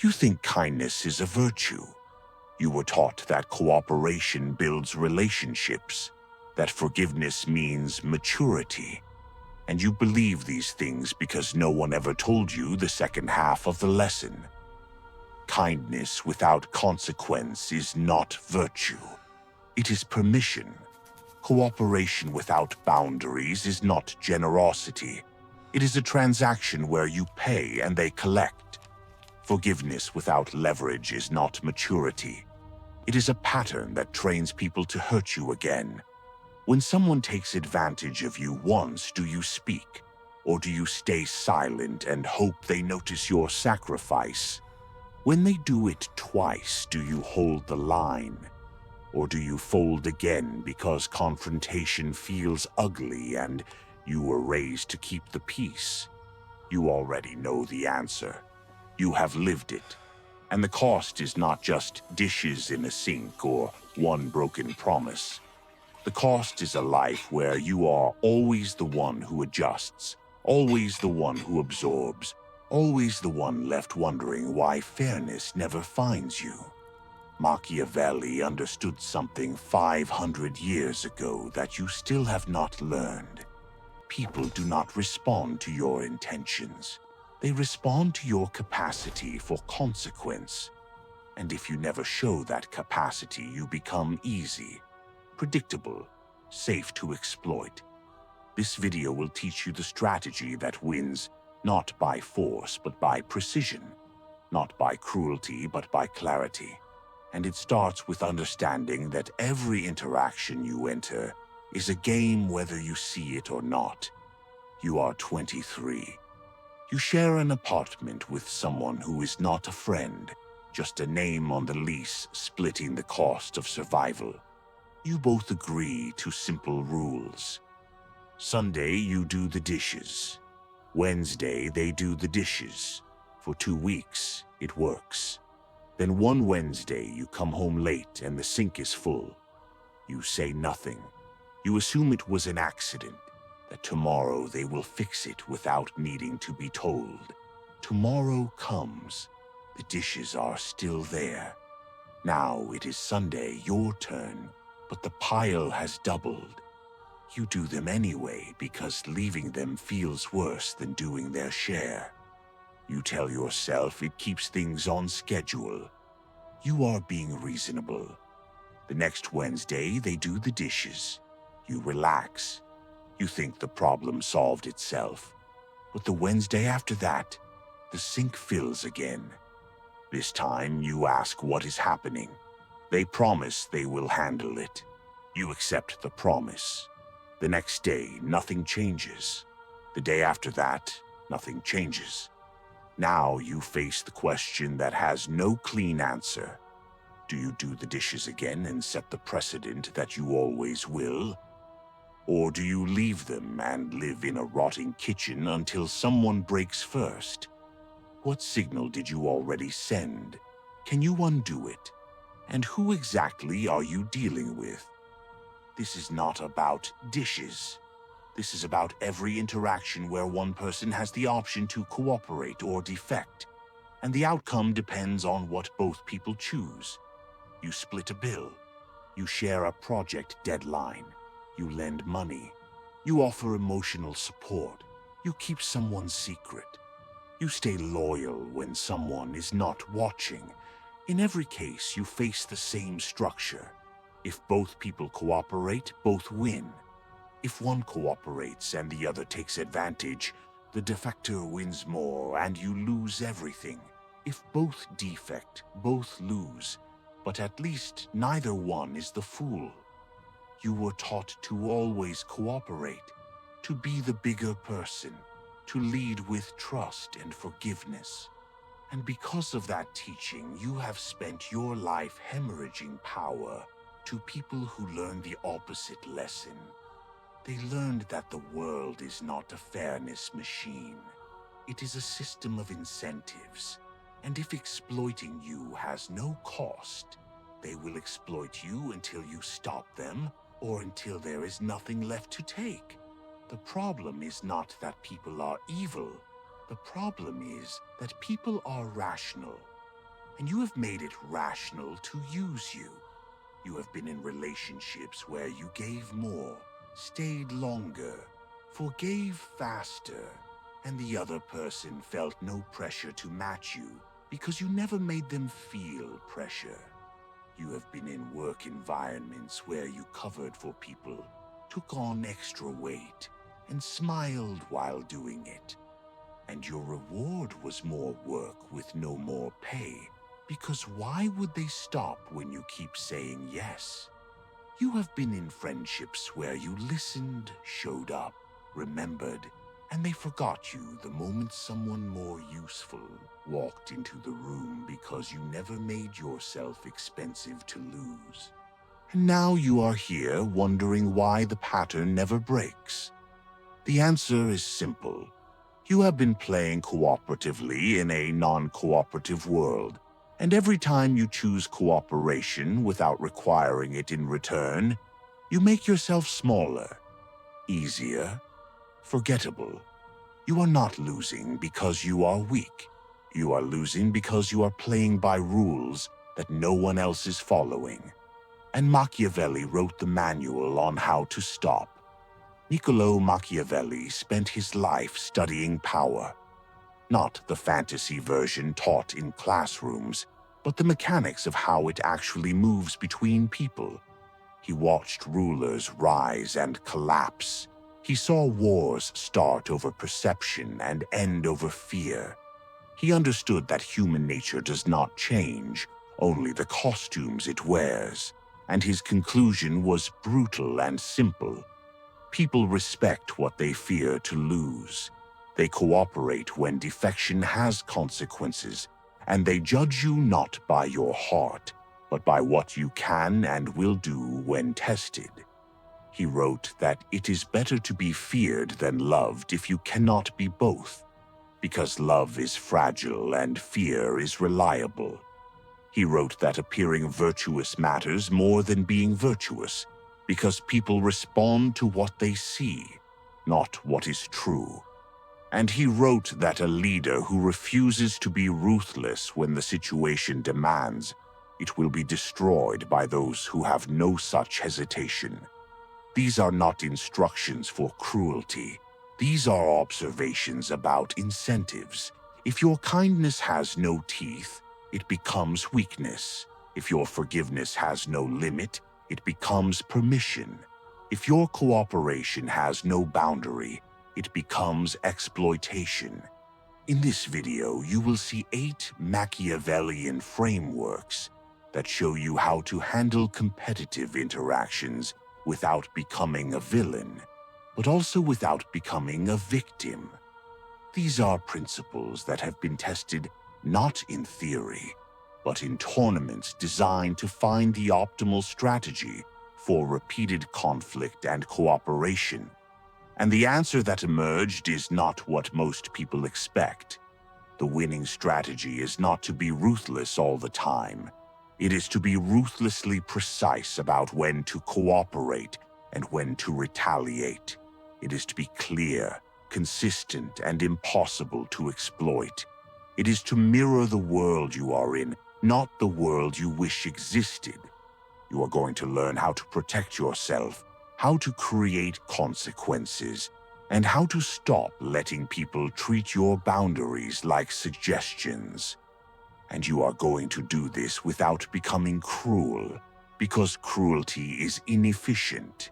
You think kindness is a virtue. You were taught that cooperation builds relationships, that forgiveness means maturity. And you believe these things because no one ever told you the second half of the lesson. Kindness without consequence is not virtue. It is permission. Cooperation without boundaries is not generosity. It is a transaction where you pay and they collect. Forgiveness without leverage is not maturity. It is a pattern that trains people to hurt you again. When someone takes advantage of you once, do you speak? Or do you stay silent and hope they notice your sacrifice? When they do it twice, do you hold the line? Or do you fold again because confrontation feels ugly and you were raised to keep the peace? You already know the answer. You have lived it. And the cost is not just dishes in a sink or one broken promise. The cost is a life where you are always the one who adjusts, always the one who absorbs, always the one left wondering why fairness never finds you. Machiavelli understood something 500 years ago that you still have not learned. People do not respond to your intentions. They respond to your capacity for consequence. And if you never show that capacity, you become easy, predictable, safe to exploit. This video will teach you the strategy that wins not by force but by precision, not by cruelty but by clarity. And it starts with understanding that every interaction you enter is a game whether you see it or not. You are 23. You share an apartment with someone who is not a friend, just a name on the lease splitting the cost of survival. You both agree to simple rules. Sunday, you do the dishes. Wednesday, they do the dishes. For 2 weeks, it works. Then one Wednesday, you come home late and the sink is full. You say nothing. You assume it was an accident, that tomorrow they will fix it without needing to be told. Tomorrow comes. The dishes are still there. Now it is Sunday, your turn, but the pile has doubled. You do them anyway because leaving them feels worse than doing their share. You tell yourself it keeps things on schedule. You are being reasonable. The next Wednesday, they do the dishes. You relax. You think the problem solved itself. But the Wednesday after that, the sink fills again. This time, you ask what is happening. They promise they will handle it. You accept the promise. The next day, nothing changes. The day after that, nothing changes. Now you face the question that has no clean answer. Do you do the dishes again and set the precedent that you always will? Or do you leave them and live in a rotting kitchen until someone breaks first? What signal did you already send? Can you undo it? And who exactly are you dealing with? This is not about dishes. This is about every interaction where one person has the option to cooperate or defect, and the outcome depends on what both people choose. You split a bill. You share a project deadline. You lend money. You offer emotional support. You keep someone's secret. You stay loyal when someone is not watching. In every case, you face the same structure. If both people cooperate, both win. If one cooperates and the other takes advantage, the defector wins more and you lose everything. If both defect, both lose. But at least neither one is the fool. You were taught to always cooperate, to be the bigger person, to lead with trust and forgiveness. And because of that teaching, you have spent your life hemorrhaging power to people who learn the opposite lesson. They learned that the world is not a fairness machine. It is a system of incentives. And if exploiting you has no cost, they will exploit you until you stop them or until there is nothing left to take. The problem is not that people are evil. The problem is that people are rational. and you have made it rational to use you. You have been in relationships where you gave more, stayed longer, forgave faster, and the other person felt no pressure to match you because you never made them feel pressure. You have been in work environments where you covered for people, took on extra weight, and smiled while doing it. And your reward was more work with no more pay, because why would they stop when you keep saying yes? You have been in friendships where you listened, showed up, remembered, and they forgot you the moment someone more useful walked into the room because you never made yourself expensive to lose. And now you are here wondering why the pattern never breaks. The answer is simple. You have been playing cooperatively in a non-cooperative world, and every time you choose cooperation without requiring it in return, you make yourself smaller, easier, forgettable. You are not losing because you are weak. You are losing because you are playing by rules that no one else is following. And Machiavelli wrote the manual on how to stop. Niccolò Machiavelli spent his life studying power. Not the fantasy version taught in classrooms, but the mechanics of how it actually moves between people. He watched rulers rise and collapse. He saw wars start over perception and end over fear. He understood that human nature does not change, only the costumes it wears. And his conclusion was brutal and simple. People respect what they fear to lose. They cooperate when defection has consequences, and they judge you not by your heart, but by what you can and will do when tested. He wrote that it is better to be feared than loved if you cannot be both, because love is fragile and fear is reliable. He wrote that appearing virtuous matters more than being virtuous, because people respond to what they see, not what is true. And he wrote that a leader who refuses to be ruthless when the situation demands, it will be destroyed by those who have no such hesitation. These are not instructions for cruelty. These are observations about incentives. If your kindness has no teeth, it becomes weakness. If your forgiveness has no limit, it becomes permission. If your cooperation has no boundary, it becomes exploitation. In this video, you will see 8 Machiavellian frameworks that show you how to handle competitive interactions without becoming a villain, but also without becoming a victim. These are principles that have been tested not in theory, but in tournaments designed to find the optimal strategy for repeated conflict and cooperation. And the answer that emerged is not what most people expect. The winning strategy is not to be ruthless all the time. It is to be ruthlessly precise about when to cooperate and when to retaliate. It is to be clear, consistent, and impossible to exploit. It is to mirror the world you are in, not the world you wish existed. You are going to learn how to protect yourself, how to create consequences, and how to stop letting people treat your boundaries like suggestions. And you are going to do this without becoming cruel, because cruelty is inefficient.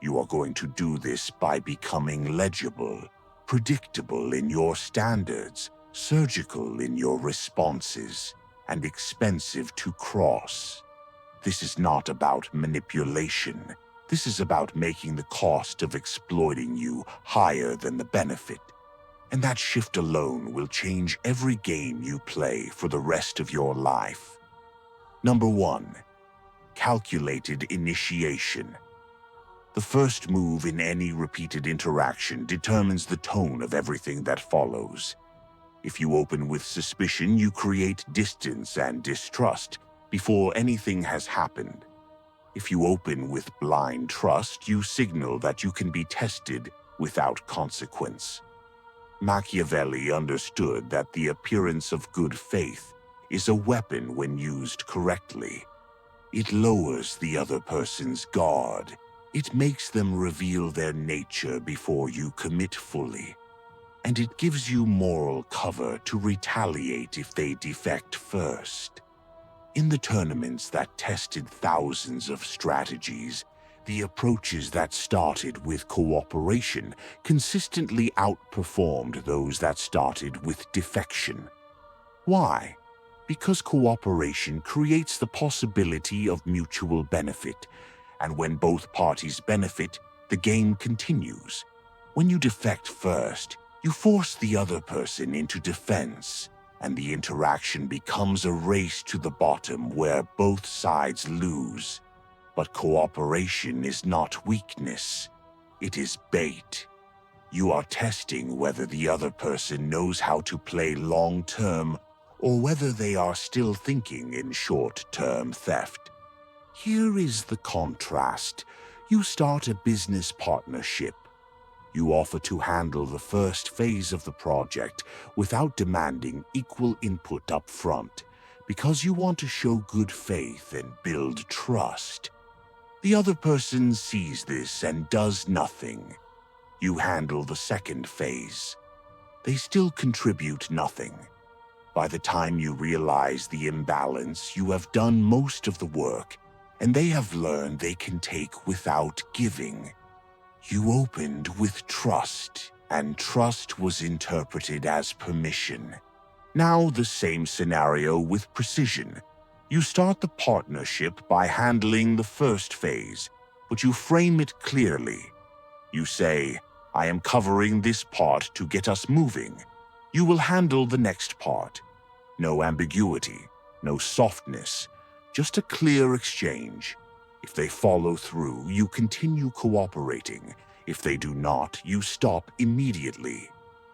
You are going to do this by becoming legible, predictable in your standards, surgical in your responses, and expensive to cross. This is not about manipulation. This is about making the cost of exploiting you higher than the benefit. And that shift alone will change every game you play for the rest of your life. Number 1. Calculated initiation. The first move in any repeated interaction determines the tone of everything that follows. If you open with suspicion, you create distance and distrust before anything has happened. If you open with blind trust, you signal that you can be tested without consequence. Machiavelli understood that the appearance of good faith is a weapon when used correctly. It lowers the other person's guard. It makes them reveal their nature before you commit fully. And it gives you moral cover to retaliate if they defect first. In the tournaments that tested thousands of strategies, the approaches that started with cooperation consistently outperformed those that started with defection. Why? Because cooperation creates the possibility of mutual benefit, and when both parties benefit, the game continues. When you defect first, you force the other person into defense, and the interaction becomes a race to the bottom where both sides lose. But cooperation is not weakness. It is bait. You are testing whether the other person knows how to play long-term or whether they are still thinking in short-term theft. Here is the contrast. You start a business partnership. You offer to handle the first phase of the project without demanding equal input up front, because you want to show good faith and build trust. The other person sees this and does nothing. You handle the second phase. They still contribute nothing. By the time you realize the imbalance, you have done most of the work, and they have learned they can take without giving. You opened with trust, and trust was interpreted as permission. Now the same scenario with precision. You start the partnership by handling the first phase, but you frame it clearly. You say, "I am covering this part to get us moving. You will handle the next part." No ambiguity, no softness, just a clear exchange. If they follow through, you continue cooperating. If they do not, you stop immediately.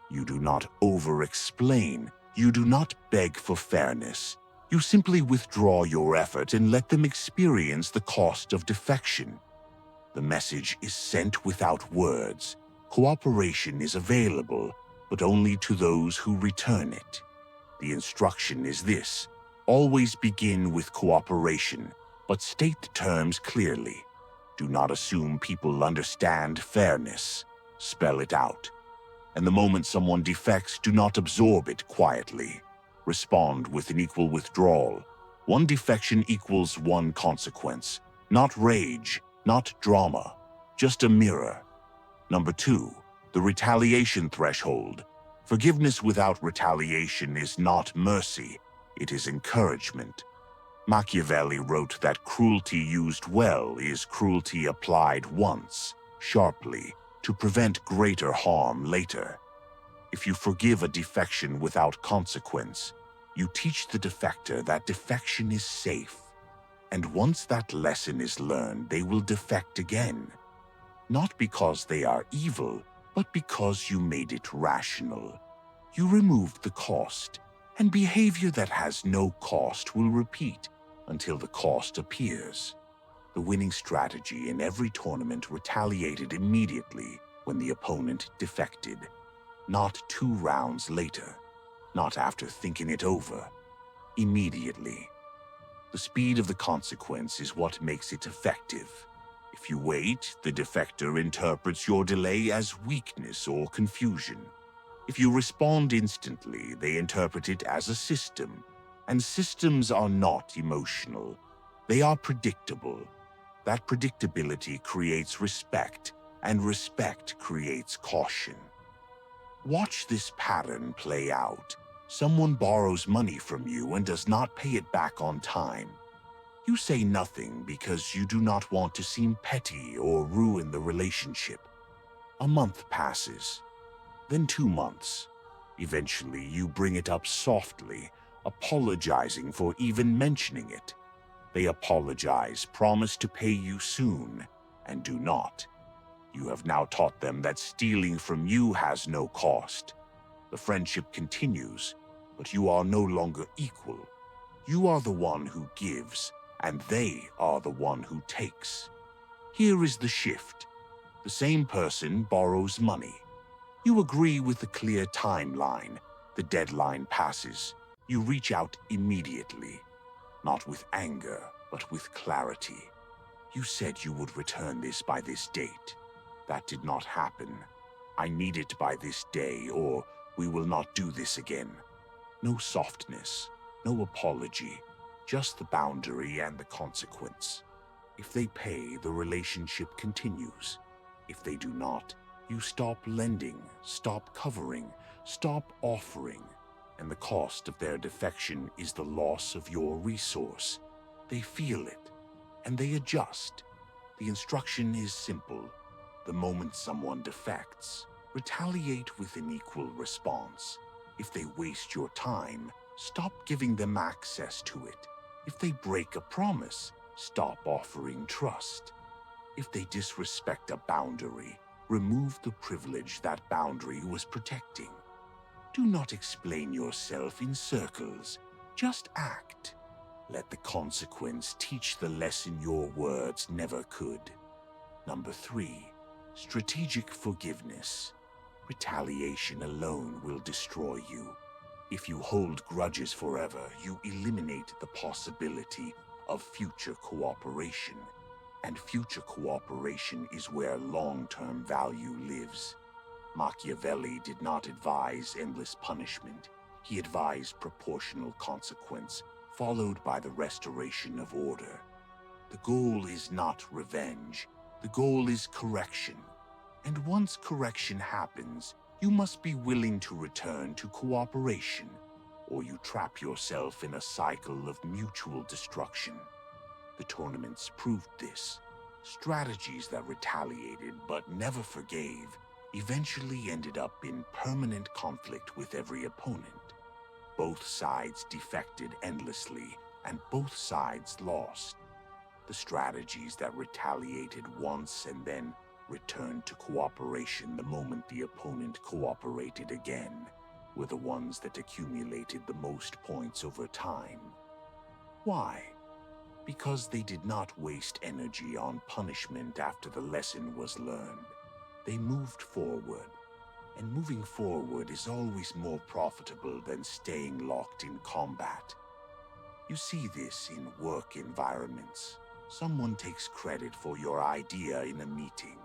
You do not over-explain. You do not beg for fairness. You simply withdraw your effort and let them experience the cost of defection. The message is sent without words. Cooperation is available, but only to those who return it. The instruction is this: always begin with cooperation, but state the terms clearly. Do not assume people understand fairness. Spell it out. And the moment someone defects, do not absorb it quietly. Respond with an equal withdrawal. One defection equals one consequence. Not rage, not drama, just a mirror. Number 2, the retaliation threshold. Forgiveness without retaliation is not mercy, it is encouragement. Machiavelli wrote that cruelty used well is cruelty applied once, sharply, to prevent greater harm later. If you forgive a defection without consequence, you teach the defector that defection is safe. And once that lesson is learned, they will defect again. Not because they are evil, but because you made it rational. You removed the cost, and behavior that has no cost will repeat until the cost appears. The winning strategy in every tournament retaliated immediately when the opponent defected. Not 2 rounds later, not after thinking it over. Immediately. The speed of the consequence is what makes it effective. If you wait, the defector interprets your delay as weakness or confusion. If you respond instantly, they interpret it as a system. And systems are not emotional. They are predictable. That predictability creates respect, and respect creates caution. Watch this pattern play out. Someone borrows money from you and does not pay it back on time. You say nothing because you do not want to seem petty or ruin the relationship. A month passes, then 2 months. Eventually, you bring it up softly, apologizing for even mentioning it. They apologize, promise to pay you soon, and do not. You have now taught them that stealing from you has no cost. The friendship continues, but you are no longer equal. You are the one who gives, and they are the one who takes. Here is the shift. The same person borrows money. You agree with the clear timeline. The deadline passes. You reach out immediately, not with anger, but with clarity. You said you would return this by this date. That did not happen. I need it by this day, or we will not do this again. No softness, no apology, just the boundary and the consequence. If they pay, the relationship continues. If they do not, you stop lending, stop covering, stop offering, and the cost of their defection is the loss of your resource. They feel it, and they adjust. The instruction is simple. The moment someone defects, retaliate with an equal response. If they waste your time, stop giving them access to it. If they break a promise, stop offering trust. If they disrespect a boundary, remove the privilege that boundary was protecting. Do not explain yourself in circles. Just act. Let the consequence teach the lesson your words never could. Number 3, strategic forgiveness. Retaliation alone will destroy you. If you hold grudges forever, you eliminate the possibility of future cooperation. And future cooperation is where long-term value lives. Machiavelli did not advise endless punishment. He advised proportional consequence, followed by the restoration of order. The goal is not revenge. The goal is correction. And once correction happens, you must be willing to return to cooperation, or you trap yourself in a cycle of mutual destruction. The tournaments proved this. Strategies that retaliated but never forgave eventually ended up in permanent conflict with every opponent. Both sides defected endlessly, and both sides lost. The strategies that retaliated once and then returned to cooperation the moment the opponent cooperated again were the ones that accumulated the most points over time. Why? Because they did not waste energy on punishment after the lesson was learned. They moved forward, and moving forward is always more profitable than staying locked in combat. You see this in work environments. Someone takes credit for your idea in a meeting.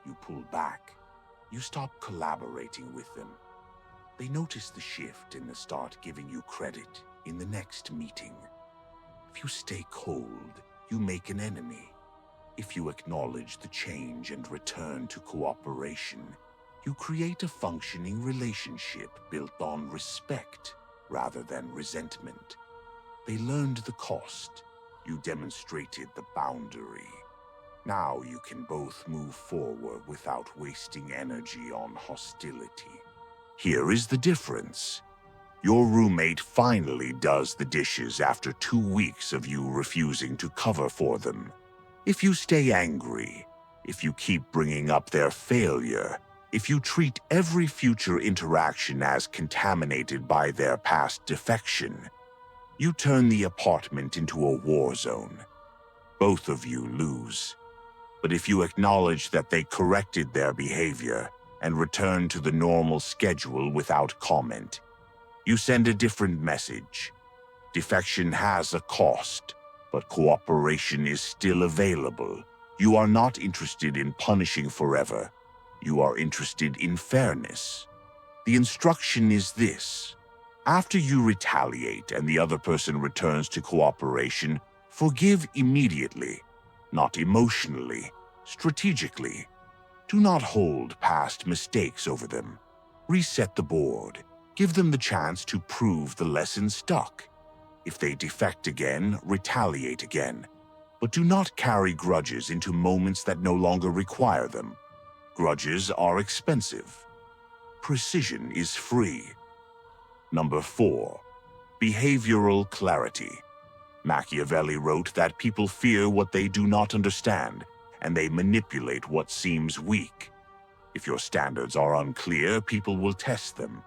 You pull back. You stop collaborating with them. They notice the shift and they start giving you credit in the next meeting. If you stay cold, you make an enemy. If you acknowledge the change and return to cooperation, you create a functioning relationship built on respect rather than resentment. They learned the cost. You demonstrated the boundary. Now you can both move forward without wasting energy on hostility. Here is the difference. Your roommate finally does the dishes after 2 weeks of you refusing to cover for them. If you stay angry, if you keep bringing up their failure, if you treat every future interaction as contaminated by their past defection, you turn the apartment into a war zone. Both of you lose. But if you acknowledge that they corrected their behavior and return to the normal schedule without comment, you send a different message. Defection has a cost, but cooperation is still available. You are not interested in punishing forever. You are interested in fairness. The instruction is this. After you retaliate and the other person returns to cooperation, forgive immediately, not emotionally, strategically. Do not hold past mistakes over them. Reset the board. Give them the chance to prove the lesson stuck. If they defect again, retaliate again. But do not carry grudges into moments that no longer require them. Grudges are expensive. Precision is free. Number 4, behavioral clarity. Machiavelli wrote that people fear what they do not understand, and they manipulate what seems weak. If your standards are unclear, people will test them.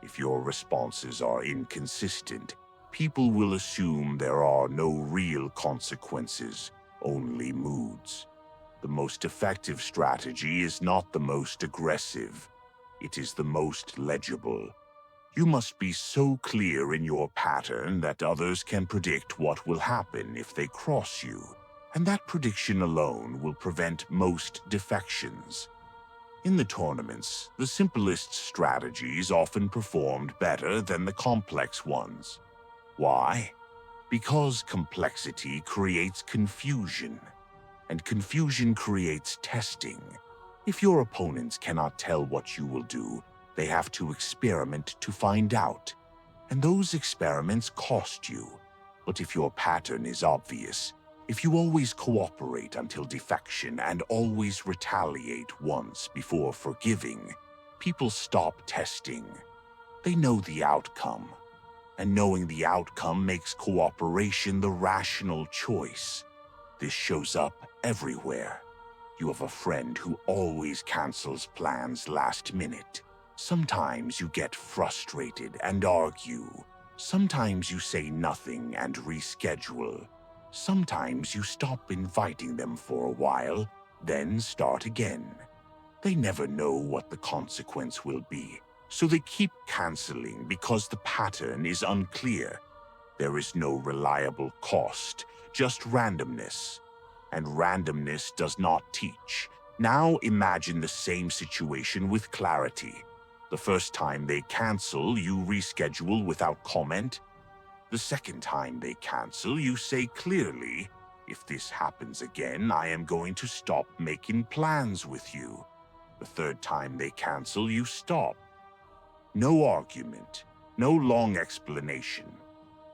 If your responses are inconsistent, people will assume there are no real consequences, only moods. The most effective strategy is not the most aggressive. It is the most legible. You must be so clear in your pattern that others can predict what will happen if they cross you, and that prediction alone will prevent most defections. In the tournaments, the simplest strategies often performed better than the complex ones. Why? Because complexity creates confusion, and confusion creates testing. If your opponents cannot tell what you will do, they have to experiment to find out, and those experiments cost you. But if your pattern is obvious, if you always cooperate until defection and always retaliate once before forgiving, people stop testing. They know the outcome, and knowing the outcome makes cooperation the rational choice. This shows up everywhere. You have a friend who always cancels plans last minute. Sometimes you get frustrated and argue. Sometimes you say nothing and reschedule. Sometimes you stop inviting them for a while, then start again. They never know what the consequence will be, so they keep canceling because the pattern is unclear. There is no reliable cost, just randomness. And randomness does not teach. Now imagine the same situation with clarity. The first time they cancel, you reschedule without comment. The second time they cancel, you say clearly, "If this happens again, I am going to stop making plans with you." The third time they cancel, you stop. No argument, no long explanation,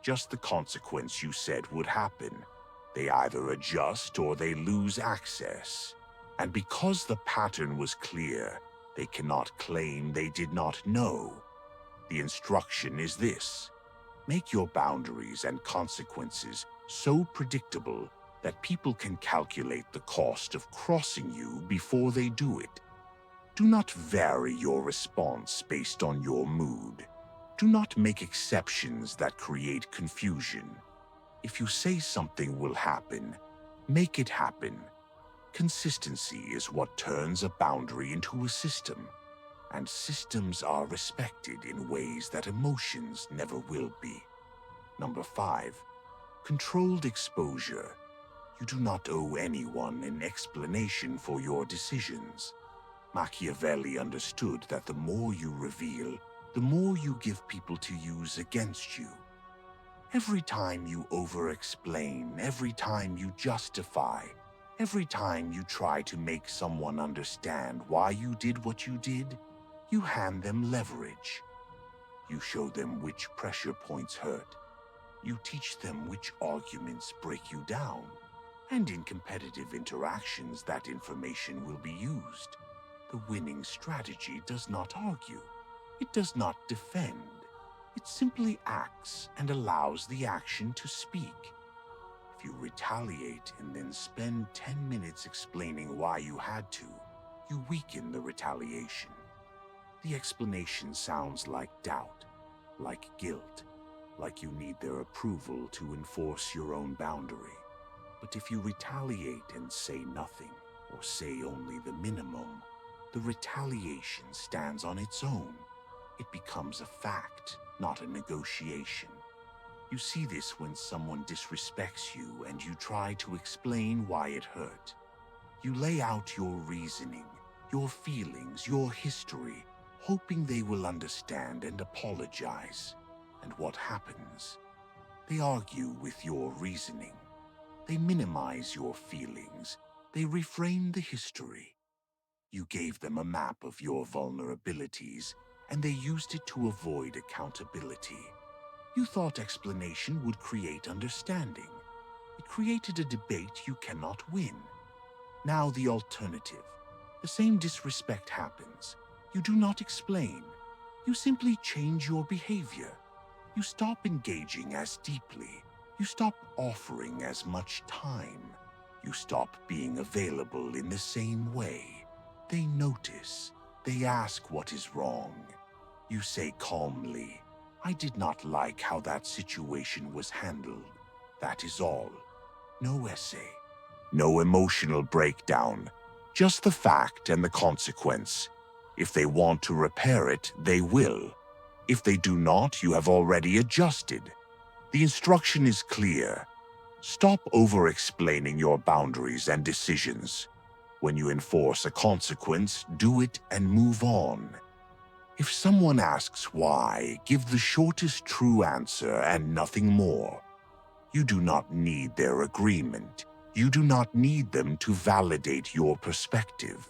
just the consequence you said would happen. They either adjust or they lose access. And because the pattern was clear, they cannot claim they did not know. The instruction is this: make your boundaries and consequences so predictable that people can calculate the cost of crossing you before they do it. Do not vary your response based on your mood. Do not make exceptions that create confusion. If you say something will happen, make it happen. Consistency is what turns a boundary into a system, and systems are respected in ways that emotions never will be. Number 5, controlled exposure. You do not owe anyone an explanation for your decisions. Machiavelli understood that the more you reveal, the more you give people to use against you. Every time you over-explain, every time you justify, every time you try to make someone understand why you did what you did, you hand them leverage. You show them which pressure points hurt. You teach them which arguments break you down. And in competitive interactions, that information will be used. The winning strategy does not argue. It does not defend. It simply acts and allows the action to speak. If you retaliate and then spend 10 minutes explaining why you had to, you weaken the retaliation. The explanation sounds like doubt, like guilt, like you need their approval to enforce your own boundary. But if you retaliate and say nothing, or say only the minimum, the retaliation stands on its own. It becomes a fact, not a negotiation. You see this when someone disrespects you and you try to explain why it hurt. You lay out your reasoning, your feelings, your history, hoping they will understand and apologize. And what happens? They argue with your reasoning. They minimize your feelings. They reframe the history. You gave them a map of your vulnerabilities, and they used it to avoid accountability. You thought explanation would create understanding. It created a debate you cannot win. Now the alternative. The same disrespect happens. You do not explain. You simply change your behavior. You stop engaging as deeply. You stop offering as much time. You stop being available in the same way. They notice. They ask what is wrong. You say calmly, "I did not like how that situation was handled." That is all. No essay. No emotional breakdown. Just the fact and the consequence. If they want to repair it, they will. If they do not, you have already adjusted. The instruction is clear. Stop over-explaining your boundaries and decisions. When you enforce a consequence, do it and move on. If someone asks why, give the shortest true answer and nothing more. You do not need their agreement. You do not need them to validate your perspective.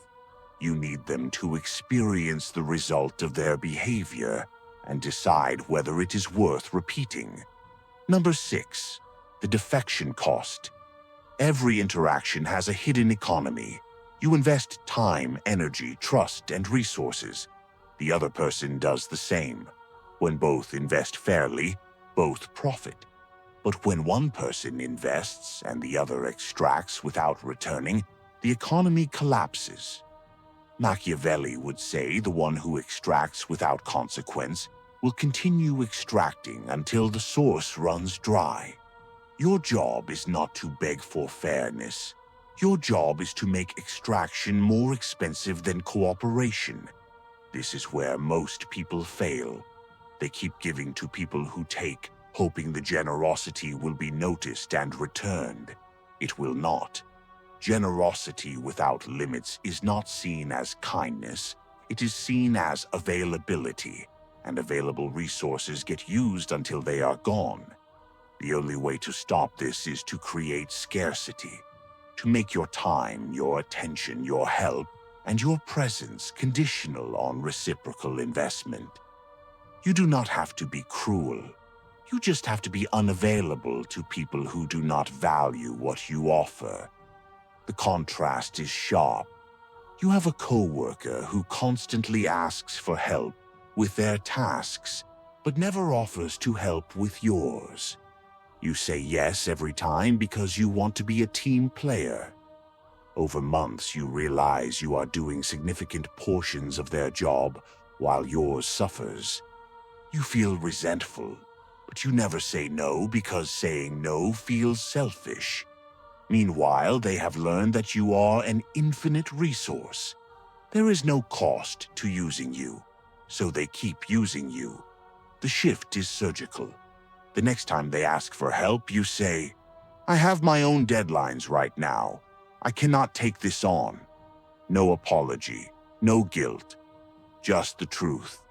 You need them to experience the result of their behavior and decide whether it is worth repeating. Number 6, the defection cost. Every interaction has a hidden economy. You invest time, energy, trust, and resources. The other person does the same. When both invest fairly, both profit. But when one person invests and the other extracts without returning, the economy collapses. Machiavelli would say the one who extracts without consequence will continue extracting until the source runs dry. Your job is not to beg for fairness. Your job is to make extraction more expensive than cooperation. This is where most people fail. They keep giving to people who take, hoping the generosity will be noticed and returned. It will not. Generosity without limits is not seen as kindness. It is seen as availability, and available resources get used until they are gone. The only way to stop this is to create scarcity, to make your time, your attention, your help, and your presence conditional on reciprocal investment. You do not have to be cruel. You just have to be unavailable to people who do not value what you offer. The contrast is sharp. You have a coworker who constantly asks for help with their tasks, but never offers to help with yours. You say yes every time because you want to be a team player. Over months, you realize you are doing significant portions of their job while yours suffers. You feel resentful, but you never say no because saying no feels selfish. Meanwhile, they have learned that you are an infinite resource. There is no cost to using you, so they keep using you. The shift is surgical. The next time they ask for help, you say, "I have my own deadlines right now. I cannot take this on." No apology, no guilt, just the truth.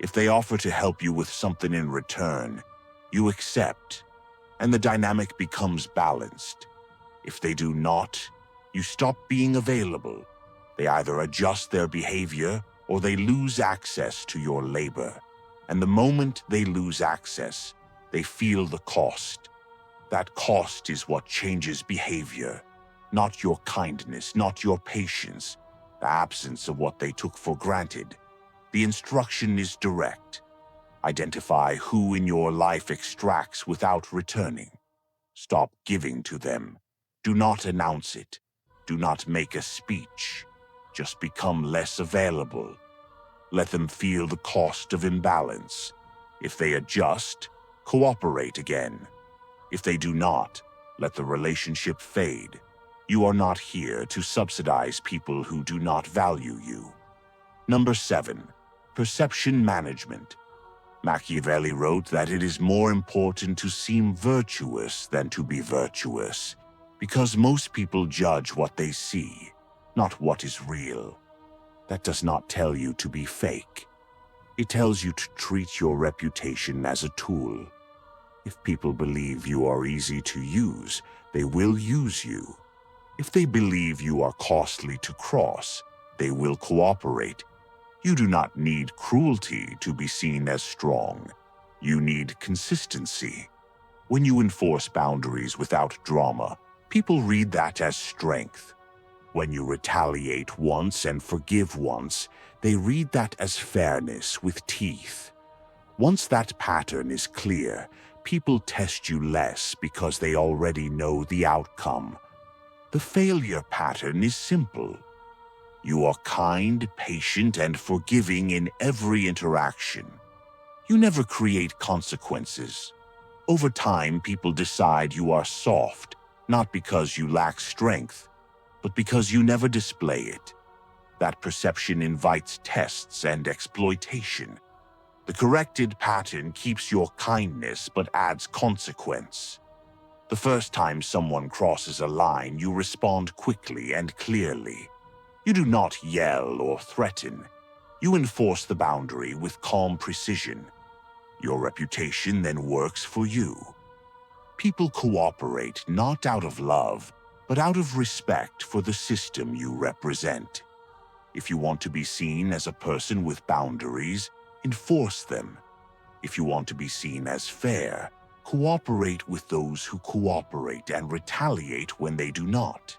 If they offer to help you with something in return, you accept, and the dynamic becomes balanced. If they do not, you stop being available. They either adjust their behavior or they lose access to your labor. And the moment they lose access, they feel the cost. That cost is what changes behavior, not your kindness, not your patience, the absence of what they took for granted. The instruction is direct. Identify who in your life extracts without returning. Stop giving to them. Do not announce it. Do not make a speech. Just become less available. Let them feel the cost of imbalance. If they adjust, cooperate again. If they do not, let the relationship fade. You are not here to subsidize people who do not value you. Number 7, perception management. Machiavelli wrote that it is more important to seem virtuous than to be virtuous, because most people judge what they see, not what is real. That does not tell you to be fake. It tells you to treat your reputation as a tool. If people believe you are easy to use, they will use you. If they believe you are costly to cross, they will cooperate. You do not need cruelty to be seen as strong. You need consistency. When you enforce boundaries without drama, people read that as strength. When you retaliate once and forgive once, they read that as fairness with teeth. Once that pattern is clear, people test you less because they already know the outcome. The failure pattern is simple. You are kind, patient, and forgiving in every interaction. You never create consequences. Over time, people decide you are soft, not because you lack strength, but because you never display it. That perception invites tests and exploitation. The corrected pattern keeps your kindness but adds consequence. The first time someone crosses a line, you respond quickly and clearly. You do not yell or threaten. You enforce the boundary with calm precision. Your reputation then works for you. People cooperate not out of love, but out of respect for the system you represent. If you want to be seen as a person with boundaries, enforce them. If you want to be seen as fair, cooperate with those who cooperate and retaliate when they do not.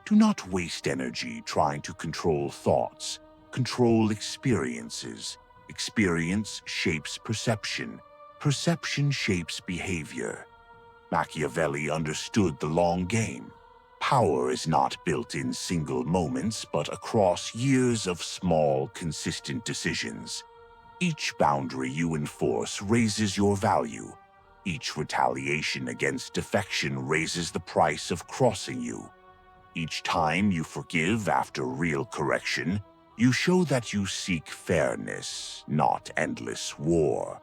Do not waste energy trying to control thoughts. Control experiences. Experience shapes perception. Perception shapes behavior. Machiavelli understood the long game. Power is not built in single moments, but across years of small, consistent decisions. Each boundary you enforce raises your value. Each retaliation against defection raises the price of crossing you. Each time you forgive after real correction, you show that you seek fairness, not endless war.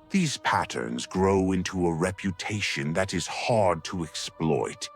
These patterns grow into a reputation that is hard to exploit